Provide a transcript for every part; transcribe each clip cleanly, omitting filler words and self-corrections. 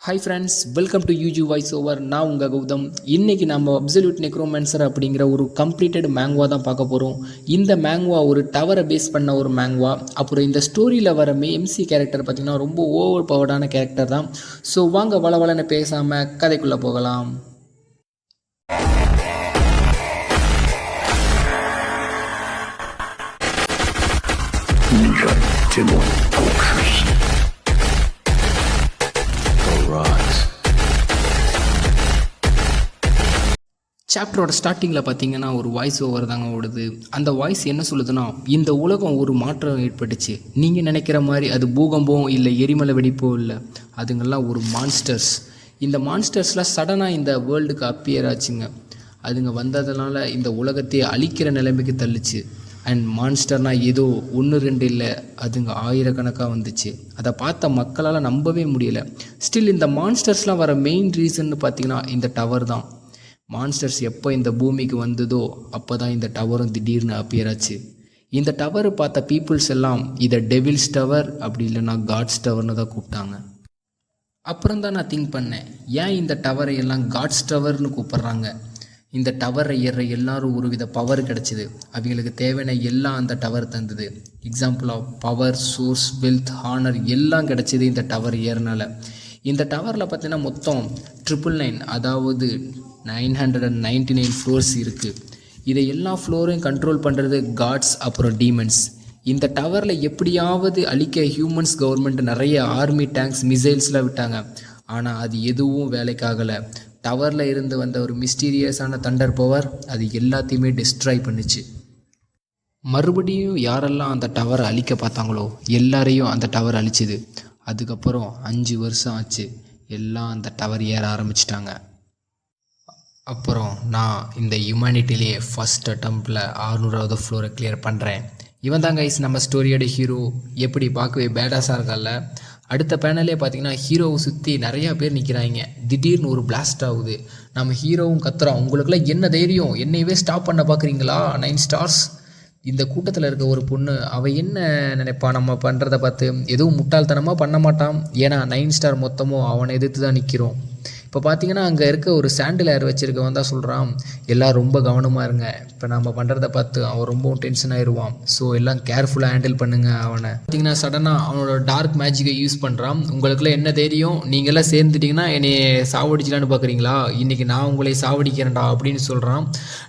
Hi friends, welcome to UG voice over. நான் உங்கள் கௌதம். இன்றைக்கி நம்ம அப்சல்யூட் நெக்ரோமேன்சர் அப்படிங்கிற ஒரு கம்ப்ளீட்டட் மேங்குவா தான் பார்க்க போகிறோம். இந்த மேங்குவா ஒரு டவரை பேஸ் பண்ண ஒரு மேங்குவா. அப்புறம் இந்த ஸ்டோரியில் வர எம்சி கேரக்டர் பார்த்திங்கன்னா ரொம்ப ஓவர் பவர்டான கேரக்டர் தான். ஸோ வாங்க வளவலன்னு பேசாமல் கதைக்குள்ளே போகலாம். சாப்டரோட ஸ்டார்டிங்கில் பார்த்தீங்கன்னா ஒரு வாய்ஸ் ஓவர் தாங்க ஓடுது. அந்த வாய்ஸ் என்ன சொல்லுதுன்னா, இந்த உலகம் ஒரு மாற்றம் ஏற்பட்டுச்சு. நீங்கள் நினைக்கிற மாதிரி அது பூகம்பம் இல்லை எரிமலை வெடிப்போ இல்லை, அதுங்கெல்லாம் ஒரு மான்ஸ்டர்ஸ். இந்த மான்ஸ்டர்ஸ்லாம் சடனாக இந்த வேர்ல்டுக்கு அப்பியர் ஆச்சுங்க. அதுங்க வந்ததுனால இந்த உலகத்தையே அழிக்கிற நிலைமைக்கு தள்ளுச்சு. அண்ட் மான்ஸ்டர்னால் ஏதோ 1-2 இல்லை, அதுங்க ஆயிரக்கணக்காக வந்துச்சு. அதை பார்த்த மக்களால் நம்பவே முடியலை. ஸ்டில் இந்த மான்ஸ்டர்ஸ்லாம் வர மெயின் ரீசன்னு பார்த்தீங்கன்னா இந்த டவர் தான். மான்ஸ்டர்ஸ் எப்போ இந்த பூமிக்கு வந்ததோ அப்போ தான் இந்த டவரும் திடீர்னு அப்பியர் ஆச்சு. இந்த டவரை பார்த்த பீப்புள்ஸ் எல்லாம் இதை டெவில்ஸ் டவர் அப்படி இல்லைன்னா காட்ஸ் டவர்னு தான் கூப்பிட்டாங்க. அப்புறம் தான் நான் திங்க் பண்ணேன், ஏன் இந்த டவரை எல்லாம் காட்ஸ் டவர்னு கூப்பிட்றாங்க? இந்த டவரை ஏற எல்லாரும் ஒரு வித பவர் கிடச்சிது. அவங்களுக்கு தேவையான எல்லாம் அந்த டவர் தந்தது. Example of power, source, wealth, honour எல்லாம் கிடச்சிது இந்த டவர் ஏறனால. இந்த டவரில் பார்த்தீங்கன்னா மொத்தம் 999, அதாவது 999 ஃப்ளோர்ஸ் இருக்குது. இதை எல்லா ஃப்ளோரையும் கண்ட்ரோல் பண்ணுறது காட்ஸ் அப்புறம் டீமன்ஸ். இந்த டவரில் எப்படியாவது அழிக்க ஹியூமன்ஸ் கவர்மெண்ட் நிறைய ஆர்மி டேங்க்ஸ், மிசைல்ஸ்லாம் விட்டாங்க. ஆனால் அது எதுவும் வேலைக்காகலை. டவரில் இருந்து வந்த ஒரு மிஸ்டீரியஸான தண்டர் பவர் அது எல்லாத்தையுமே டிஸ்ட்ராய் பண்ணிச்சு. மறுபடியும் யாரெல்லாம் அந்த டவரை அழிக்க பார்த்தாங்களோ எல்லாரையும் அந்த டவர் அழிச்சுது. அதுக்கப்புறம் 5 வருஷம் ஆச்சு, எல்லாம் அந்த டவர் ஏற ஆரம்பிச்சிட்டாங்க. அப்புறம் நான் இந்த ஹியூமனிட்டிலேயே ஃபஸ்ட் அட்டம்ப்டில் 600வது ஃப்ளோரை கிளியர் பண்ணுறேன். இவன் தான் கைஸ் நம்ம ஸ்டோரியோட ஹீரோ. எப்படி பார்க்கவே பேடாஸாக இருக்கல. அடுத்த பேனலே பார்த்தீங்கன்னா ஹீரோவை சுற்றி நிறையா பேர் நிற்கிறாங்க. திடீர்னு ஒரு பிளாஸ்ட் ஆகுது. நம்ம ஹீரோவும் கத்துறோம், உங்களுக்குலாம் என்ன தைரியம், என்னையவே ஸ்டாப் பண்ண பார்க்குறீங்களா 9 ஸ்டார்ஸ். இந்த கூட்டத்தில் இருக்க ஒரு பொண்ணு, அவள் என்ன நினைப்பா நம்ம பண்ணுறதை பார்த்து? எதுவும் முட்டாள்தனமாக பண்ண மாட்டான். ஏன்னா 9 ஸ்டார் மொத்தமும் அவனை எதிர்த்து தான் நிற்கிறோம். இப்போ பார்த்தீங்கன்னா அங்கே இருக்க ஒரு சாண்டில் ஏர் வச்சுருக்கவன் தான் சொல்கிறான், எல்லாம் ரொம்ப கவனமாக இருங்க, இப்போ நம்ம பண்ணுறத பார்த்து அவன் ரொம்பவும் டென்ஷன் ஆயிடுவான். ஸோ எல்லாம் கேர்ஃபுல்லாக ஹேண்டில் பண்ணுங்கள். அவனை பார்த்தீங்கன்னா சடனாக அவனோட டார்க் மேஜிக்கை யூஸ் பண்ணுறான். உங்களுக்குலாம் என்ன தெரியும், நீங்களாம் சேர்ந்துட்டிங்கன்னா என்னை சாவடிச்சலான்னு பார்க்குறீங்களா, இன்றைக்கி நான் உங்களை சாவடிக்கிறேன்டா அப்படின்னு சொல்கிறான்.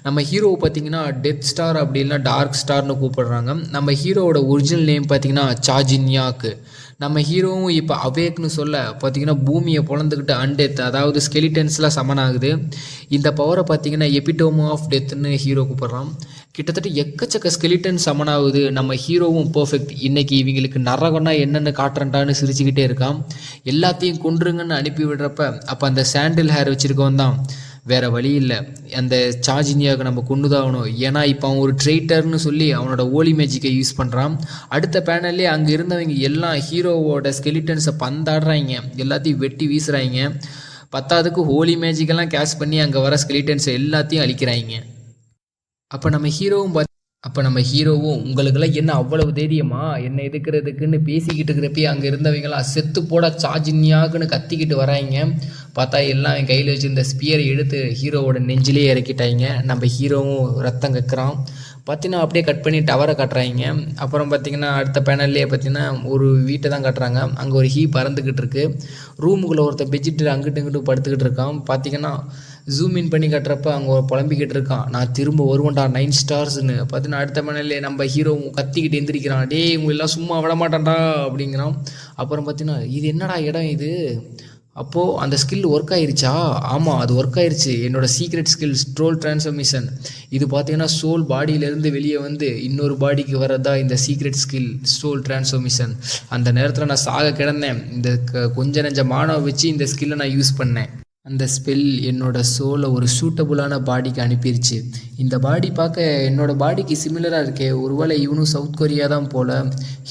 நம்ம ஹீரோவை பார்த்தீங்கன்னா டெத் ஸ்டார் அப்படி இல்லைனா டார்க் ஸ்டார்னு கூப்பிடுறாங்க. நம்ம ஹீரோவோட ஒரிஜினல் நேம் பார்த்தீங்கன்னா சாஜின்யாக்கு. நம்ம ஹீரோவும் இப்போ அவேக்னு சொல்ல பார்த்தீங்கன்னா பூமியை பொழந்துக்கிட்டு அன்டெத், அதாவது ஸ்கெலிட்டன்ஸ்லாம் சமன் ஆகுது. இந்த பவரை பார்த்தீங்கன்னா எபிடோமோ ஆஃப் டெத்துன்னு ஹீரோ கூப்பிட்றான். கிட்டத்தட்ட எக்கச்சக்க ஸ்கெலிட்டன் சமன் ஆகுது. நம்ம ஹீரோவும் பர்ஃபெக்ட், இன்றைக்கி இவங்களுக்கு நரகம்னா என்னென்னு காட்டுறேன்டான்னு சிரிச்சுக்கிட்டே இருக்கான். எல்லாத்தையும் கொன்றுங்கன்னு அனுப்பி விடுறப்ப அப்போ அந்த சாண்டில் ஹேர் வச்சுருக்கவன் தான், வேறு வழி இல்லை, அந்த சார்ஜினியாவுக்கு நம்ம கொண்டு தான் ஆகணும். ஏன்னா இப்போ அவன் ஒரு ட்ரெய்ட்டர்னு சொல்லி அவனோட ஓலி மேஜிக்கை யூஸ் பண்ணுறான். அடுத்த பேனல்லே அங்கே இருந்தவங்க எல்லாம் ஹீரோவோட ஸ்கெலிட்டன்ஸை பந்தாடுறாங்க, எல்லாத்தையும் வெட்டி வீசுகிறாங்க. பத்தாவதுக்கு ஹோலி மேஜிக்கெல்லாம் கேஷ் பண்ணி அங்கே வர ஸ்கெலிட்டன்ஸை எல்லாத்தையும் அழிக்கிறாங்க. அப்போ நம்ம ஹீரோவும் உங்களுக்கெல்லாம் என்ன அவ்வளவு தைரியமா என்னை எதுக்குறதுக்குன்னு பேசிக்கிட்டு இருக்கிறப்பே அங்கே இருந்தவங்களாம் செத்து போட சார்ஜின்யாக்குன்னு கத்திக்கிட்டு வராங்க. பார்த்தா எல்லாம் என் கையில் வச்சுருந்த ஸ்பியரை எடுத்து ஹீரோவோட நெஞ்சிலே இறக்கிட்டாங்க. நம்ம ஹீரோவும் ரத்தம் கக்குறான். பார்த்தீங்கன்னா அப்படியே கட் பண்ணி டவரை கட்டுறாங்க. அப்புறம் பார்த்திங்கன்னா அடுத்த பேனல்லே பார்த்திங்கன்னா ஒரு வீட்டை தான் கட்டுறாங்க. அங்கே ஒரு பறந்துக்கிட்டு இருக்குது. ரூமுக்குள்ளே ஒருத்தர் பெட்ஷீட்டு அங்கிட்டு இங்கிட்டு படுத்துக்கிட்டு இருக்கான். பார்த்திங்கன்னா ஜூம் இன் பண்ணி கட்டுறப்ப அங்கே புலம்பிக்கிட்டு இருக்கான், நான் திரும்ப வருவேன்டா 9 ஸ்டார்ஸ்னு. பார்த்தீங்கன்னா அடுத்த பேனல்லே நம்ம ஹீரோ கத்திக்கிட்டு எந்திரிக்கிறான், டே இவங்க எல்லாம் சும்மா விட மாட்டான்டா அப்படிங்கிறான். அப்புறம் பார்த்தீங்கன்னா இது என்னடா இடம் இது? அப்போது அந்த ஸ்கில் ஒர்க் ஆயிருச்சா? ஆமாம், அது ஒர்க் ஆயிடுச்சு. என்னோடய சீக்ரெட் ஸ்கில் ஸ்ட்ரோல் டிரான்ஸ்ஃபர்மேஷன். இது பார்த்தீங்கன்னா சோல் பாடியிலேருந்து வெளியே வந்து இன்னொரு பாடிக்கு வரதா இந்த சீக்ரெட் ஸ்கில் ஸ்ட்ரோல் டிரான்ஸ்ஃபர்மேஷன். அந்த நேரத்தில் நான் சாக கிடந்தேன். இந்த கொஞ்ச நெஞ்ச மானவை வச்சு இந்த ஸ்கில்லை நான் யூஸ் பண்ணேன். அந்த ஸ்பெல் என்னோடய சோலை ஒரு சூட்டபுளான பாடிக்கு அனுப்பிடுச்சு. இந்த பாடி பார்க்க என்னோடய பாடிக்கு சிமிலராக இருக்கே, ஒருவேளை இவனும் சவுத் கொரியா தான் போல்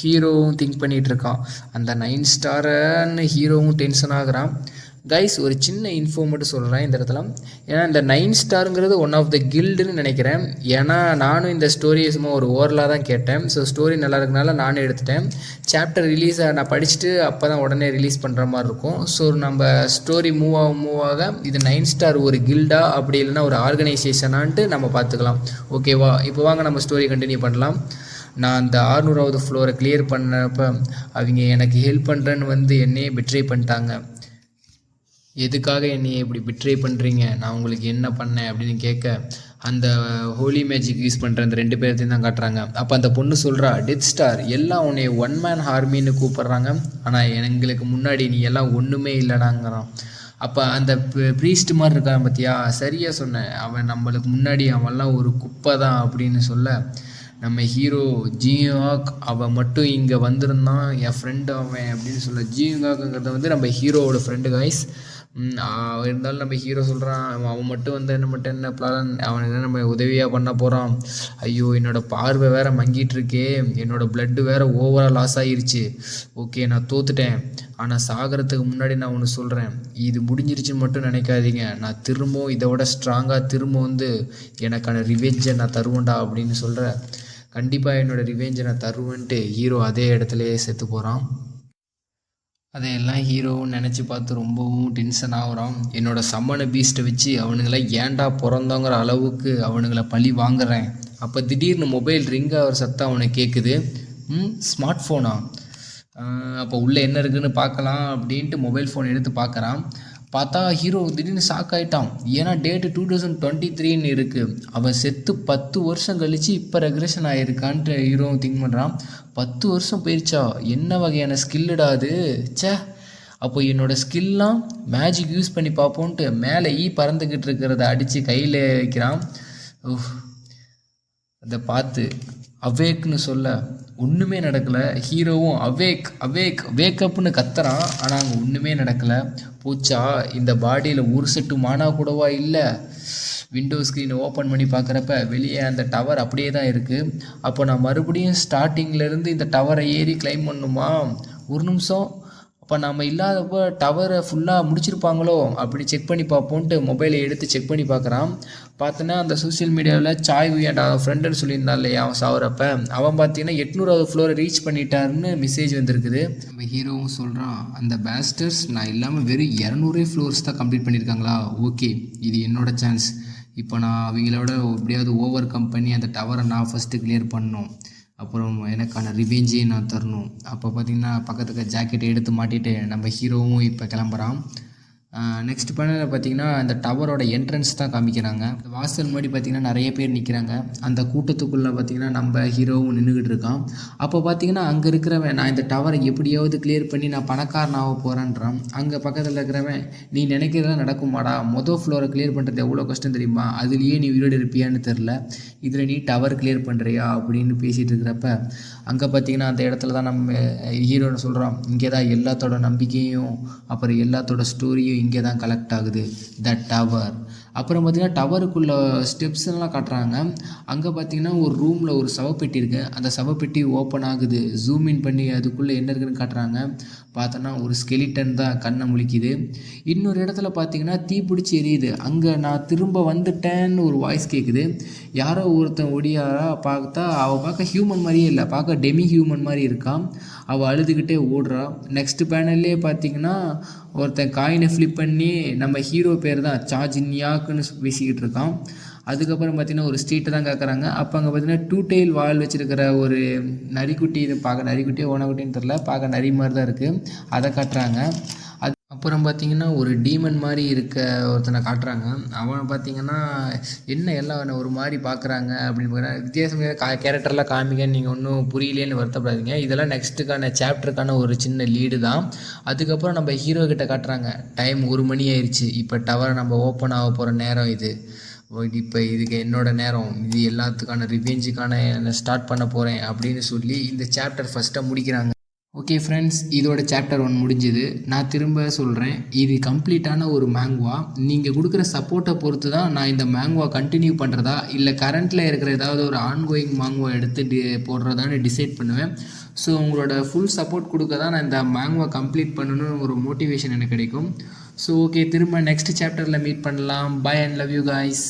ஹீரோவும் திங்க் பண்ணிகிட்டு இருக்கான். அந்த 9 ஸ்டாரன்னு ஹீரோவும் டென்ஷன் ஆகுறான். கைஸ் ஒரு சின்ன இன்ஃபோ மட்டும் சொல்கிறேன் இந்த இடத்துல. ஏன்னா இந்த 9 ஸ்டாருங்கிறது ஒன் ஆஃப் த கில்டுன்னு நினைக்கிறேன். ஏன்னா நானும் இந்த ஸ்டோரியை சும்மா ஒரு ஓரலாக தான் கேட்டேன். ஸோ ஸ்டோரி நல்லா இருக்கனால நானும் எடுத்துட்டேன். சாப்டர் ரிலீஸை நான் படிச்சுட்டு அப்போ தான் உடனே ரிலீஸ் பண்ணுற மாதிரி இருக்கும். ஸோ நம்ம ஸ்டோரி மூவ் ஆக இது 9 ஸ்டார் ஒரு கில்டா அப்படி இல்லைன்னா ஒரு ஆர்கனைசேஷனான்ட்டு நம்ம பார்த்துக்கலாம். ஓகேவா? இப்போ வாங்க நம்ம ஸ்டோரி கண்டினியூ பண்ணலாம். நான் அந்த 600வது ஃப்ளோரை கிளியர் பண்ணப்போ அவங்க எனக்கு ஹெல்ப் பண்ணுறேன்னு வந்து என்னையே பிட்ரே பண்ணிட்டாங்க. எதுக்காக என்னையை இப்படி பிட்ரே பண்ணுறீங்க, நான் உங்களுக்கு என்ன பண்ணேன் அப்படின்னு கேட்க அந்த ஹோலி மேஜிக் யூஸ் பண்ணுற அந்த 2 பேர்த்தையும் தான் காட்டுறாங்க. அப்போ அந்த பொண்ணு சொல்கிறா, டெத் ஸ்டார் எல்லாம் உன்னை ஒன் மேன் ஆர்மின்னு கூப்பிட்றாங்க, ஆனால் எங்களுக்கு முன்னாடி நீ எல்லாம் ஒன்றுமே இல்லைடாங்கிறான். அப்போ அந்த ப்ரீஸ்ட் மாதிரி இருக்கான் பார்த்தியா, சரியாக சொன்னேன், அவன் நம்மளுக்கு முன்னாடி அவன்லாம் ஒரு குப்பை தான் அப்படின்னு சொல்ல நம்ம ஹீரோ ஜியோக் அவன் மட்டும் இங்கே வந்திருந்தான், என் ஃப்ரெண்டு அவன் அப்படின்னு சொல்ல. ஜியோங்காக்குங்கிறத வந்து நம்ம ஹீரோவோட ஃப்ரெண்டு கைஸ். இருந்தாலும் நம்ம ஹீரோ சொல்கிறான், அவன் மட்டும் வந்து என்ன மட்டும் என்ன பிளான், அவனுக்கு என்ன நம்ம உதவியாக பண்ண போகிறான். ஐயோ என்னோடய பார்வை வேறு மங்கிட்டுருக்கே, என்னோடய பிளட்டு வேறு ஓவராக லாஸ் ஆகிருச்சு. ஓகே நான் தோத்துட்டேன், ஆனால் சாகிறதுக்கு முன்னாடி நான் ஒன்று சொல்கிறேன், இது முடிஞ்சிருச்சுன்னு மட்டும் நினைக்காதீங்க, நான் திரும்பவும் இதை விட ஸ்ட்ராங்காக திரும்ப வந்து எனக்கான ரிவெஞ்சை நான் தருவேன்டா அப்படின்னு சொல்கிறேன். கண்டிப்பாக என்னோடய ரிவெஞ்சை நான் தருவேன்ட்டு ஹீரோ அதே இடத்துலையே செத்து போகிறான். அதையெல்லாம் ஹீரோவும் நினச்சி பார்த்து ரொம்பவும் டென்ஷன் ஆகுறான். என்னோடய சம்மனை பீஸ்ட்டை வச்சு அவனுங்களை ஏன்டா பிறந்தோங்கிற அளவுக்கு அவனுங்களை பழி வாங்குறேன். அப்போ திடீர்னு மொபைல் ரிங் ஆகிற சத்தம் அவனுக்கு கேட்குது. ஸ்மார்ட் ஃபோனா? அப்போ உள்ளே என்ன இருக்குதுன்னு பார்க்கலாம் அப்படின்ட்டு மொபைல் ஃபோன் எடுத்து பார்க்குறான். பார்த்தா ஹீரோ திடீர்னு ஷாக் ஆகிட்டான். ஏன்னா டேட்டு 2023 இருக்குது. அவன் செத்து 10 வருஷம் கழித்து இப்போ ரெக்ரெஷன் ஆகிருக்கான்ட்டு ஹீரோவும் திங்க் பண்ணுறான். 10 வருஷம் போயிடுச்சா, என்ன வகையான ஸ்கில்லுடாது சே. அப்போ என்னோடய ஸ்கில்லாம் மேஜிக் யூஸ் பண்ணி பார்ப்போன்ட்டு மேலே பறந்துக்கிட்டு இருக்கிறத அடித்து கையில் வைக்கிறான். அதை பார்த்து அவேக்னு சொல்ல ஒன்றுமே நடக்கலை. ஹீரோவும் அவேக் அவேக் வேக்கப்னு கத்துறான், ஆனால் அங்கே ஒன்றுமே நடக்கலை. பூச்சா இந்த பாடியில் ஒரு செட்டு மானா கூடவா இல்லை. விண்டோ ஸ்க்ரீனை ஓப்பன் பண்ணி பார்க்குறப்ப வெளியே அந்த டவர் அப்படியே தான் இருக்குது. அப்போ நான் மறுபடியும் ஸ்டார்டிங்லேருந்து இந்த டவரை ஏறி கிளைம் பண்ணணுமா? ஒரு நிமிஷம், அப்போ நம்ம இல்லாதப்போ டவரை ஃபுல்லாக முடிச்சிருப்பாங்களோ அப்படி செக் பண்ணி பார்ப்போன்ட்டு மொபைலை எடுத்து செக் பண்ணி பார்க்குறான். பார்த்தோன்னா அந்த சோஷியல் மீடியாவில் சாய் வியாண்டா ஃப்ரெண்டுன்னு சொல்லியிருந்தான் இல்லையா அவன் சாகுறப்ப, அவன் பார்த்தீங்கன்னா 800வது ஃப்ளோரை ரீச் பண்ணிட்டாருன்னு மெசேஜ் வந்திருக்குது. நம்ம ஹீரோவும் சொல்கிறான், அந்த பேஸ்டர்ஸ் நான் இல்லாமல் வெறும் 200 ஃப்ளோர்ஸ் தான் கம்ப்ளீட் பண்ணியிருக்காங்களா, ஓகே இது என்னோடய சான்ஸ். இப்போ நான் அவங்களோட எப்படியாவது ஓவர் கம் பண்ணி அந்த டவரை நான் ஃபஸ்ட்டு கிளியர் பண்ணணும், அப்புறம் எனக்கான ரிவெஞ்சையும் நான் தரணும். அப்போ பார்த்திங்கன்னா பக்கத்துக்கு ஜாக்கெட்டை எடுத்து மாட்டிட்டு நம்ம ஹீரோவும் இப்போ கிளம்புறான். நெக்ஸ்ட் பேனலில் பார்த்திங்கன்னா அந்த டவரோட என்ட்ரன்ஸ் தான் காமிக்கிறாங்க. அந்த வாசல் முன்னாடி பார்த்திங்கன்னா நிறைய பேர் நிற்கிறாங்க. அந்த கூட்டத்துக்குள்ளே பார்த்திங்கன்னா நம்ம ஹீரோவும் நின்றுக்கிட்டு இருக்கான். அப்போ பார்த்திங்கன்னா அங்கே இருக்கிறவன், நான் இந்த டவரை எப்படியாவது கிளியர் பண்ணி நான் பணக்காரனாக போகிறேன்றான். அங்கே பக்கத்தில் இருக்கிறவன், நீ நினைக்கிறதெல்லாம் நடக்குமாடா, மொதல் ஃப்ளோரை கிளியர் பண்ணுறது எவ்வளோ கஷ்டம் தெரியுமா, அதுலேயே நீ உயிரோடு இருப்பியான்னு தெரில, இதில் நீ டவர் கிளியர் பண்ணுறியா அப்படின்னு பேசிகிட்டு இருக்கிறப்ப அங்கே பார்த்திங்கன்னா அந்த இடத்துல தான் நம்ம ஹீரோன்னு சொல்கிறான், இங்கே தான் எல்லாத்தோட நம்பிக்கையும் அப்புறம் எல்லாத்தோட ஸ்டோரியும் இங்கே தான் கலெக்ட் ஆகுது, த டவர். அப்புறம் பார்த்திங்கன்னா டவருக்குள்ள ஸ்டெப்ஸ்லாம் காட்டுறாங்க. அங்கே பார்த்திங்கன்னா ஒரு ரூமில் ஒரு சவப்பெட்டி இருக்குது. அந்த சவப்பெட்டி ஓப்பன் ஆகுது. ஜூம் இன் பண்ணி அதுக்குள்ளே என்ன இருக்குதுன்னு காட்டுறாங்க. பார்த்தோன்னா ஒரு ஸ்கெலிட்டன் தான் கண்ணை முழிக்குது. இன்னொரு இடத்துல பார்த்திங்கன்னா தீ பிடிச்சி எரியுது. அங்கே நான் திரும்ப வந்துட்டேன்னு ஒரு வாய்ஸ் கேட்குது. யாரோ ஒருத்தன் ஒடியாரா பார்த்தா அவள் பார்க்க ஹியூமன் மாதிரியே இல்லை, பார்க்க டெமி ஹியூமன் மாதிரி இருக்கான். அவள் அழுதுகிட்டே ஓடுறா. நெக்ஸ்ட் பேனல்லே பார்த்திங்கன்னா ஒருத்தன் காயினை ஃப்ளிப் பண்ணி நம்ம ஹீரோ பேர் தான் சாஜின்யாக்குன்னு பேசிக்கிட்டு இருக்கான். அதுக்கப்புறம் பார்த்திங்கன்னா ஒரு ஸ்ட்ரீட்டை தான் கேட்குறாங்க. அப்போ அங்கே பார்த்திங்கன்னா 2 டெயில் வால் வச்சுருக்கிற ஒரு நரிக்குட்டி, இது பார்க்க நரிக்குட்டியோ ஓனக்குட்டின்னு தெரில, பார்க்க நரி மாதிரி தான் இருக்குது, அதை காட்டுறாங்க. அப்புறம் பார்த்திங்கன்னா ஒரு டீமன் மாதிரி இருக்க ஒருத்தனை காட்டுறாங்க. அவனை பார்த்திங்கன்னா என்ன எல்லாம் ஒரு மாதிரி பார்க்குறாங்க அப்படின்னு பார்க்குறாங்க. வித்தியாசமாக கேரக்டர்லாம் காமிக்கன்னு நீங்கள் ஒன்றும் புரியலேன்னு வருத்தப்படாதீங்க. இதெல்லாம் நெக்ஸ்ட்டுக்கான சாப்டருக்கான ஒரு சின்ன லீடு தான். அதுக்கப்புறம் நம்ம ஹீரோ கிட்ட காட்டுறாங்க, டைம் 1 மணி ஆயிடுச்சு, இப்போ டவரை நம்ம ஓப்பன் ஆக போகிற நேரம் இது, இப்போ இதுக்கு என்னோடய நேரம், இது எல்லாத்துக்கான ரிவெஞ்சுக்கான ஸ்டார்ட் பண்ண போகிறேன் அப்படின்னு சொல்லி இந்த சாப்டர் ஃபஸ்ட்டாக முடிக்கிறாங்க. ஓகே ஃப்ரெண்ட்ஸ், இதோட சாப்டர் 1 முடிஞ்சுது. நான் திரும்ப சொல்கிறேன், இது கம்ப்ளீட்டான ஒரு மேங்குவா. நீங்கள் கொடுக்குற சப்போர்ட்டை பொறுத்து தான் நான் இந்த மேங்குவா கண்டினியூ பண்ணுறதா இல்லை கரண்ட்டில் இருக்கிற ஏதாவது ஒரு ஆன்கோயிங் மேங்குவா எடுத்து போடுறதான்னு டிசைட் பண்ணுவேன். ஸோ உங்களோட ஃபுல் சப்போர்ட் கொடுக்க தான் நான் இந்த மேங்குவா கம்ப்ளீட் பண்ணணும்னு ஒரு மோட்டிவேஷன் எனக்கு கிடைக்கும். ஸோ ஓகே, திரும்ப நெக்ஸ்ட் சாப்டரில் மீட் பண்ணலாம். Bye and love you guys.